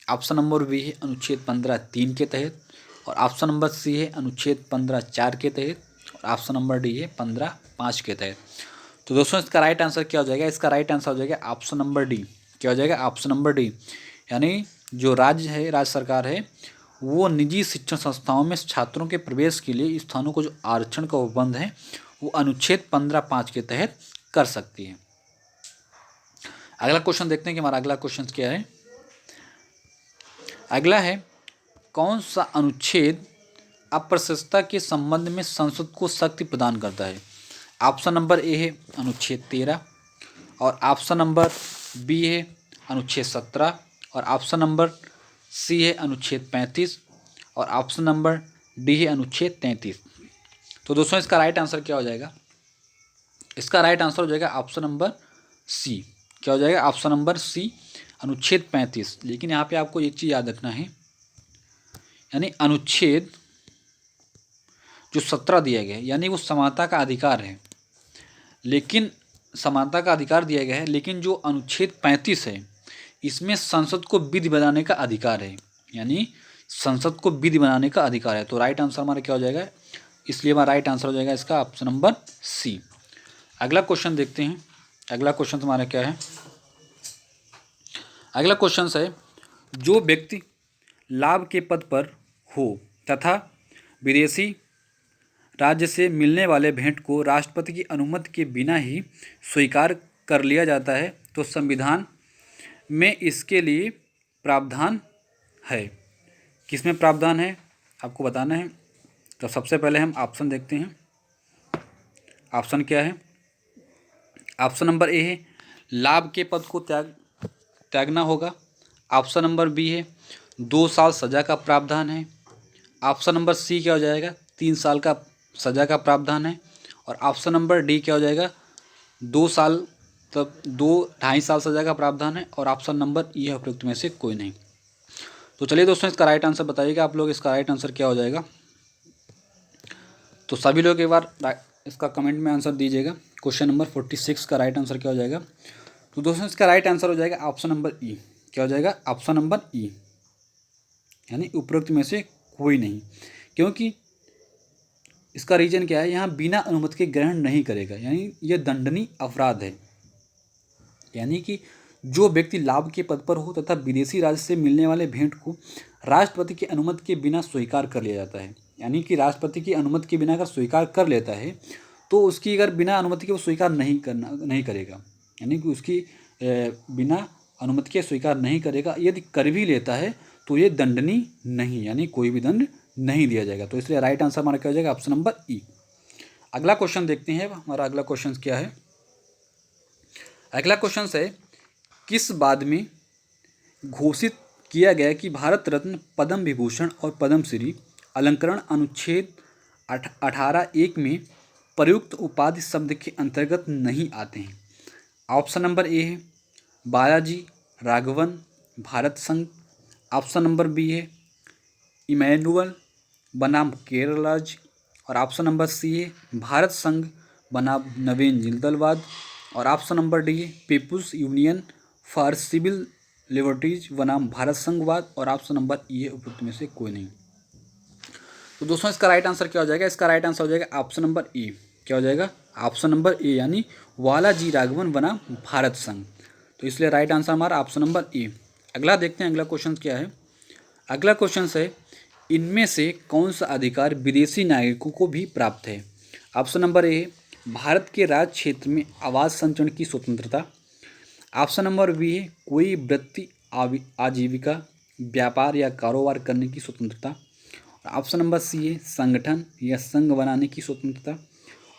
ऑप्शन नंबर बी है अनुच्छेद 15(3) के तहत, और ऑप्शन नंबर सी है अनुच्छेद 15(4) के तहत, और ऑप्शन नंबर डी है 15(5) के तहत। तो दोस्तों इसका राइट आंसर क्या हो जाएगा? इसका राइट आंसर हो जाएगा ऑप्शन नंबर डी। क्या हो जाएगा? Option number D. यानी जो राज्य है, राज्य सरकार है, वो निजी शिक्षण संस्थाओं में छात्रों के प्रवेश के लिए स्थानों को जो आरक्षण का उपबंध है वो अनुच्छेद 15(5) के तहत कर सकती है। अगला क्वेश्चन देखते हैं कि हमारा अगला क्वेश्चन क्या है। अगला है, कौन सा अनुच्छेद अप्रशस्तता के संबंध में संसद को शक्ति प्रदान करता है? ऑप्शन नंबर ए है अनुच्छेद 13, और ऑप्शन नंबर बी है अनुच्छेद 17, और ऑप्शन नंबर सी है अनुच्छेद 35, और ऑप्शन नंबर डी है अनुच्छेद 33। तो दोस्तों इसका राइट आंसर क्या हो जाएगा? इसका राइट आंसर हो जाएगा ऑप्शन नंबर सी। क्या हो जाएगा? ऑप्शन नंबर सी, अनुच्छेद 35। लेकिन यहाँ पे आपको एक चीज़ याद रखना है, यानी अनुच्छेद जो 17 दिया गया है यानी वो समानता का अधिकार है, लेकिन समानता का अधिकार दिया गया है, लेकिन जो अनुच्छेद 35 है इसमें संसद को विधि बनाने का अधिकार है, यानी संसद को विधि बनाने का अधिकार है। तो राइट आंसर हमारा क्या हो जाएगा? इसलिए हमारा राइट आंसर हो जाएगा इसका ऑप्शन नंबर सी। अगला क्वेश्चन देखते हैं। अगला क्वेश्चन हमारा क्या है? अगला क्वेश्चन है, जो व्यक्ति लाभ के पद पर हो तथा विदेशी राज्य से मिलने वाले भेंट को राष्ट्रपति की अनुमति के बिना ही स्वीकार कर लिया जाता है, तो संविधान में इसके लिए प्रावधान है। किसमें प्रावधान है आपको बताना है। तो सबसे पहले हम ऑप्शन देखते हैं। ऑप्शन क्या है? ऑप्शन नंबर ए है लाभ के पद को त्यागना होगा। ऑप्शन नंबर बी है 2 साल सज़ा का प्रावधान है। ऑप्शन नंबर सी क्या हो जाएगा? 3 साल का सज़ा का प्रावधान है। और ऑप्शन नंबर डी क्या हो जाएगा? 2 साल, तब 2-2.5 साल सज़ा का प्रावधान है। और ऑप्शन नंबर ई है उपयुक्त में से कोई नहीं। तो चलिए दोस्तों इसका राइट आंसर बताइएगा आप लोग, इसका राइट आंसर क्या हो जाएगा। तो सभी लोग एक बार इसका कमेंट में आंसर दीजिएगा। क्वेश्चन नंबर 46 का राइट आंसर क्या हो जाएगा? तो दोस्तों इसका राइट आंसर हो जाएगा ऑप्शन नंबर ई। क्या हो जाएगा? ऑप्शन नंबर ई, यानी उपरोक्त में से कोई नहीं। क्योंकि इसका रीजन क्या है? यहाँ बिना अनुमति के ग्रहण नहीं करेगा, यानी यह दंडनीय अपराध है। यानी कि जो व्यक्ति लाभ के पद पर हो तथा विदेशी राज्य से मिलने वाले भेंट को राष्ट्रपति की अनुमति के बिना स्वीकार कर लिया जाता है, यानी कि राष्ट्रपति की अनुमति के बिना अगर स्वीकार कर लेता है तो उसकी अगर बिना अनुमति के वो स्वीकार नहीं करेगा, यानी कि उसकी बिना अनुमति के स्वीकार नहीं करेगा। यदि कर भी लेता है तो ये दंडनीय नहीं, यानी कोई भी दंड नहीं दिया जाएगा। तो इसलिए राइट आंसर हमारा क्या हो जाएगा? ऑप्शन नंबर ई। अगला क्वेश्चन देखते हैं। हमारा अगला क्वेश्चन क्या है? अगला क्वेश्चन है, किस बाद में घोषित किया गया कि भारत रत्न, पद्म विभूषण और पद्मश्री अलंकरण अनुच्छेद 18(1) में प्रयुक्त उपाधि शब्द के अंतर्गत नहीं आते हैं? ऑप्शन नंबर ए है बालाजी राघवन भारत संघ। ऑप्शन नंबर बी है इमैनुअल बनाम केरलाज। और ऑप्शन नंबर सी है भारत संघ बनाम नवीन जिंदलवाद। और ऑप्शन नंबर डी है peoples union for civil liberties बनाम भारत संघवाद। और ऑप्शन नंबर ई है उपयुक्त में से कोई नहीं। तो दोस्तों इसका राइट आंसर क्या हो जाएगा? इसका राइट आंसर हो जाएगा ऑप्शन नंबर ई। क्या हो जाएगा? ऑप्शन नंबर ए, यानी वालाजी राघवन बनाम भारत संघ। तो इसलिए राइट आंसर हमारा ऑप्शन नंबर ए। अगला देखते हैं अगला क्वेश्चन क्या है। अगला क्वेश्चन है, इनमें से कौन सा अधिकार विदेशी नागरिकों को भी प्राप्त है? ऑप्शन नंबर ए भारत के राज्य क्षेत्र में आवास संचरण की स्वतंत्रता। ऑप्शन नंबर बी है कोई वृत्ति, आजीविका, व्यापार या कारोबार करने की स्वतंत्रता। ऑप्शन नंबर सी है संगठन या संघ बनाने की स्वतंत्रता।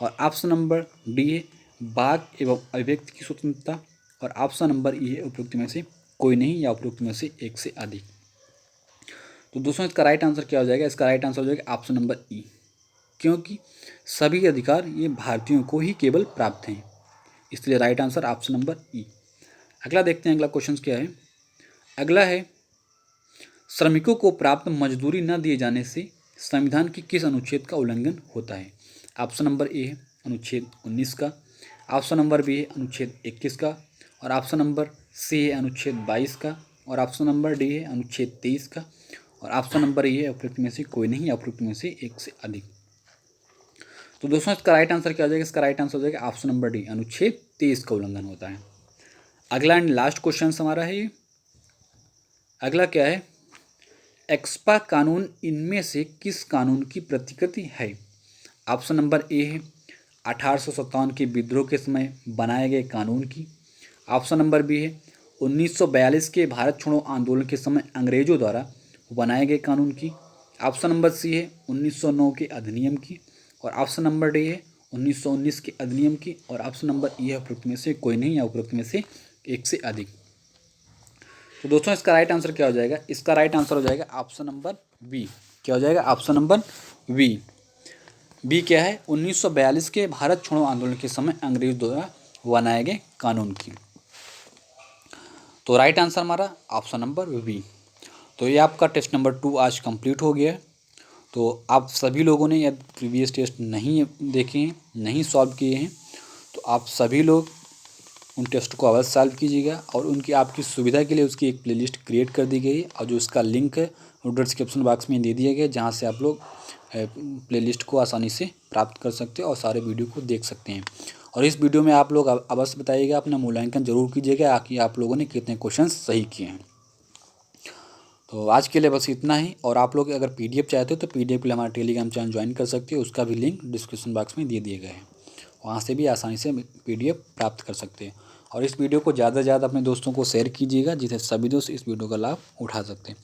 और ऑप्शन नंबर डी है वाक एवं अभिव्यक्ति की स्वतंत्रता। और ऑप्शन नंबर ई है उपयुक्त में से कोई नहीं या उपयुक्त में से एक से अधिक। तो दोस्तों इसका राइट आंसर क्या हो जाएगा? इसका राइट आंसर हो जाएगा ऑप्शन नंबर ई, क्योंकि सभी अधिकार ये भारतीयों को ही केवल प्राप्त हैं। इसलिए राइट आंसर ऑप्शन नंबर ई। अगला देखते हैं अगला क्वेश्चन क्या है। अगला है, श्रमिकों को प्राप्त मजदूरी न दिए जाने से संविधान के किस अनुच्छेद का उल्लंघन होता है? ऑप्शन नंबर ए है अनुच्छेद 19 का। ऑप्शन नंबर बी है अनुच्छेद 21 का। और ऑप्शन नंबर सी है अनुच्छेद 22 का, और ऑप्शन नंबर डी है अनुच्छेद 23 का, और ऑप्शन नंबर ई है उपयुक्त में से कोई नहीं, उपयुक्त में से एक से अधिक। तो दोस्तों इसका राइट आंसर क्या हो जाएगा? इसका राइट आंसर हो जाएगा ऑप्शन नंबर डी, अनुच्छेद 23 का उल्लंघन होता है। अगला एंड लास्ट क्वेश्चन हमारा है ये। अगला क्या है? एक्सपा कानून इनमें से किस कानून की प्रतिकृति है? ऑप्शन नंबर ए है 1857 के विद्रोह के समय बनाए गए कानून की। ऑप्शन नंबर बी है 1942 के भारत छोड़ो आंदोलन के समय अंग्रेजों द्वारा बनाए गए कानून की। ऑप्शन नंबर सी है 1909 के अधिनियम की, और ऑप्शन नंबर डी है 1919 के अधिनियम की, और ऑप्शन नंबर ई है उपरोक्त में से कोई नहीं या उपरोक्त में से एक से अधिक। तो दोस्तों इसका राइट आंसर क्या हो जाएगा? इसका राइट आंसर हो जाएगा ऑप्शन नंबर बी। क्या हो जाएगा? Option number B. बी क्या है? 1942 के भारत छोड़ो आंदोलन के समय अंग्रेज द्वारा बनाए गए कानून की। तो राइट आंसर हमारा ऑप्शन नंबर बी। तो ये आपका टेस्ट नंबर 2 आज कंप्लीट हो गया है। तो आप सभी लोगों ने यदि प्रीवियस टेस्ट नहीं देखे हैं, नहीं सॉल्व किए हैं, तो आप सभी लोग उन टेस्ट को अवश्य सॉल्व कीजिएगा, और उनकी आपकी सुविधा के लिए उसकी एक प्लेलिस्ट क्रिएट कर दी गई है, और जो उसका लिंक है वो डिस्क्रिप्शन बॉक्स में दे दिया गया है, जहाँ से आप लोग प्लेलिस्ट को आसानी से प्राप्त कर सकते हैं और सारे वीडियो को देख सकते हैं। और इस वीडियो में आप लोग अवश्य बताइएगा, अपना मूल्यांकन जरूर कीजिएगा कि आप लोगों ने कितने क्वेश्चन सही किए हैं। तो आज के लिए बस इतना ही, और आप लोग अगर पीडीएफ चाहते हो तो पीडीएफ के लिए हमारा टेलीग्राम चैनल ज्वाइन कर सकते हो, उसका भी लिंक डिस्क्रिप्शन बॉक्स में दे दिए गए हैं, वहाँ से भी आसानी से पीडीएफ प्राप्त कर सकते हैं। और इस वीडियो को ज़्यादा से ज़्यादा अपने दोस्तों को शेयर कीजिएगा, जिससे सभी दोस्त इस वीडियो का लाभ उठा सकते हैं।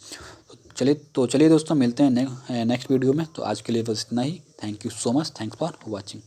तो चलिए दोस्तों, मिलते हैं नेक्स्ट वीडियो में। तो आज के लिए बस इतना ही। Thank you so much. Thanks for watching.